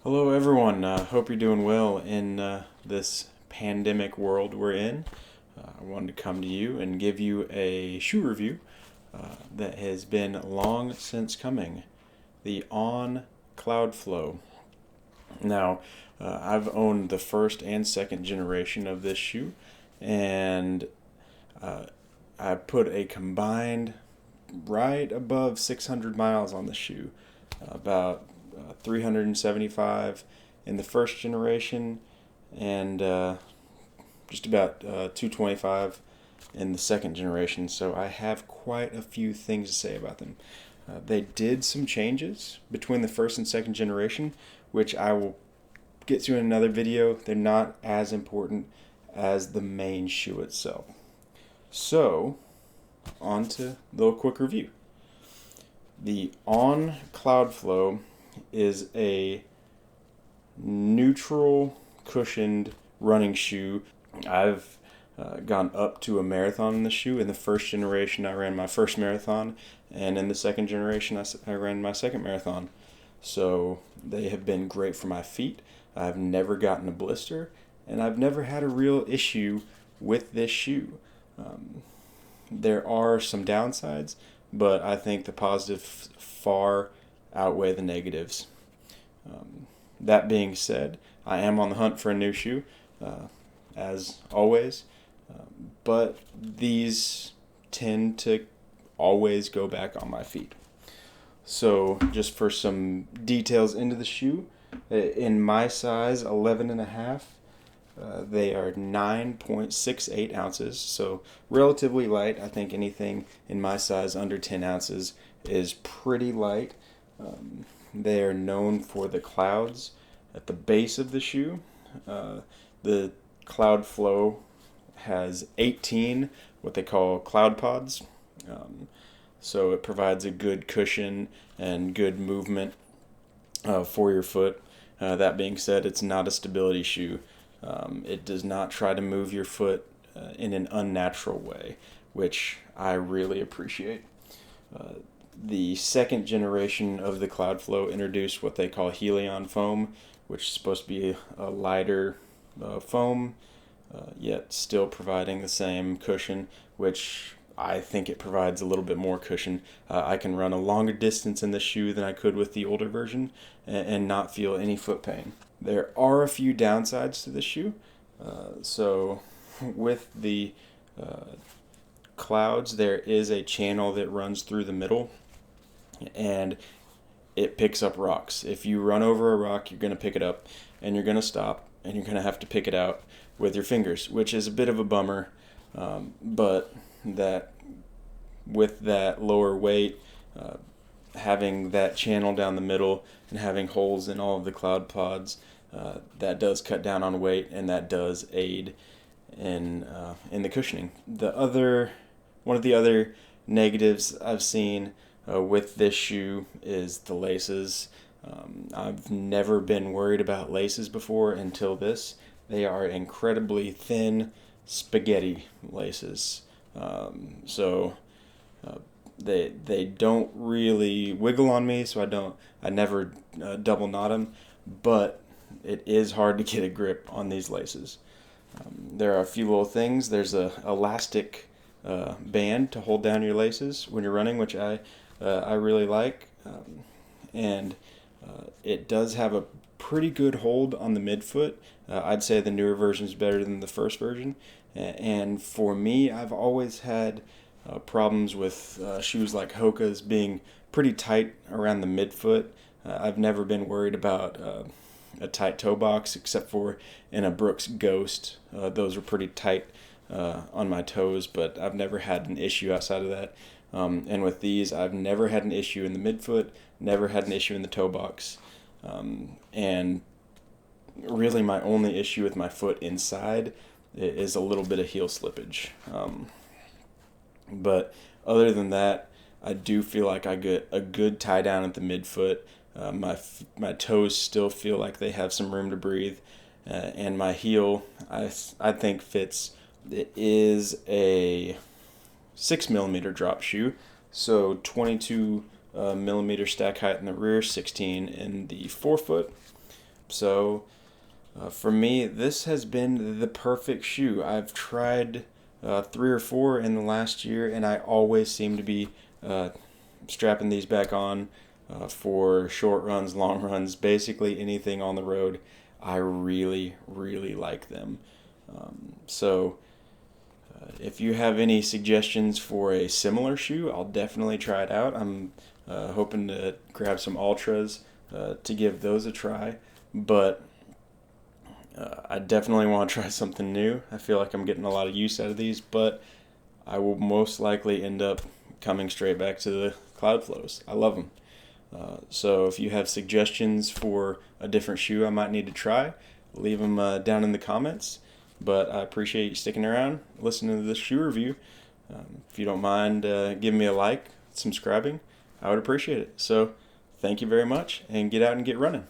Hello, everyone. Hope you're doing well in this pandemic world we're in. I wanted to come to you and give you a shoe review that has been long since coming. The On Cloudflow. Now, I've owned the first and second generation of this shoe, and uh, I put a combined right above 600 miles on the shoe, about 375 in the first generation, and just about 225 in the second generation. So I have quite a few things to say about them. They did some changes between the first and second generation, which I will get to in another video. They're not as important as the main shoe itself. So, on to a little quick review. The On Cloudflow is a neutral cushioned running shoe. I've gone up to a marathon in the shoe. In the first generation, I ran my first marathon, and in the second generation, I ran my second marathon. So they have been great for my feet. I've never gotten a blister, and I've never had a real issue with this shoe. There are some downsides, but I think the positives far outweigh the negatives. That being said, I am on the hunt for a new shoe, as always, but these tend to always go back on my feet. So, just for some details into the shoe, in my size 11 and a half, they are 9.68 ounces, so relatively light. I think anything in my size under 10 ounces is pretty light. They are known for the clouds at the base of the shoe. The Cloud Flow has 18 what they call cloud pods. So it provides a good cushion and good movement for your foot. That being said, it's not a stability shoe. It does not try to move your foot in an unnatural way, which I really appreciate. The second generation of the Cloudflow introduced what they call Helion foam, which is supposed to be a lighter foam, yet still providing the same cushion, which I think it provides a little bit more cushion. I can run a longer distance in the shoe than I could with the older version and not feel any foot pain. There are a few downsides to the shoe. So with the clouds, there is a channel that runs through the middle, and it picks up rocks. If you run over a rock, you're going to pick it up, and you're going to stop, and you're going to have to pick it out with your fingers, which is a bit of a bummer. But that with that lower weight, having that channel down the middle and having holes in all of the cloud pods, that does cut down on weight, and that does aid in the cushioning. One of the other negatives I've seen with this shoe is the laces. I've never been worried about laces before until this. They are incredibly thin spaghetti laces. They don't really wiggle on me, so I never double knot them, but it is hard to get a grip on these laces. There are a few little things. There's a elastic band to hold down your laces when you're running, which I really like, and it does have a pretty good hold on the midfoot. I'd say the newer version is better than the first version, and for me, I've always had problems with shoes like Hoka's being pretty tight around the midfoot. I've never been worried about a tight toe box, except for in a Brooks Ghost. Those are pretty tight on my toes, but I've never had an issue outside of that. And with these, I've never had an issue in the midfoot, never had an issue in the toe box. And really my only issue with my foot inside is a little bit of heel slippage. But other than that, I do feel like I get a good tie down at the midfoot. My toes still feel like they have some room to breathe, and my heel I think fits. It is a 6mm drop shoe, so 22 millimeter stack height in the rear, 16 in the forefoot. For me, this has been the perfect shoe. I've tried 3 or 4 in the last year, and I always seem to be strapping these back on for short runs, long runs, basically anything on the road. I really, really like them. If you have any suggestions for a similar shoe, I'll definitely try it out. I'm hoping to grab some Ultras to give those a try, but I definitely want to try something new. I feel like I'm getting a lot of use out of these, but I will most likely end up coming straight back to the Cloudflows. I love them. So if you have suggestions for a different shoe I might need to try, leave them down in the comments. But I appreciate you sticking around, listening to this shoe review. If you don't mind giving me a like, subscribing, I would appreciate it. So thank you very much, and get out and get running.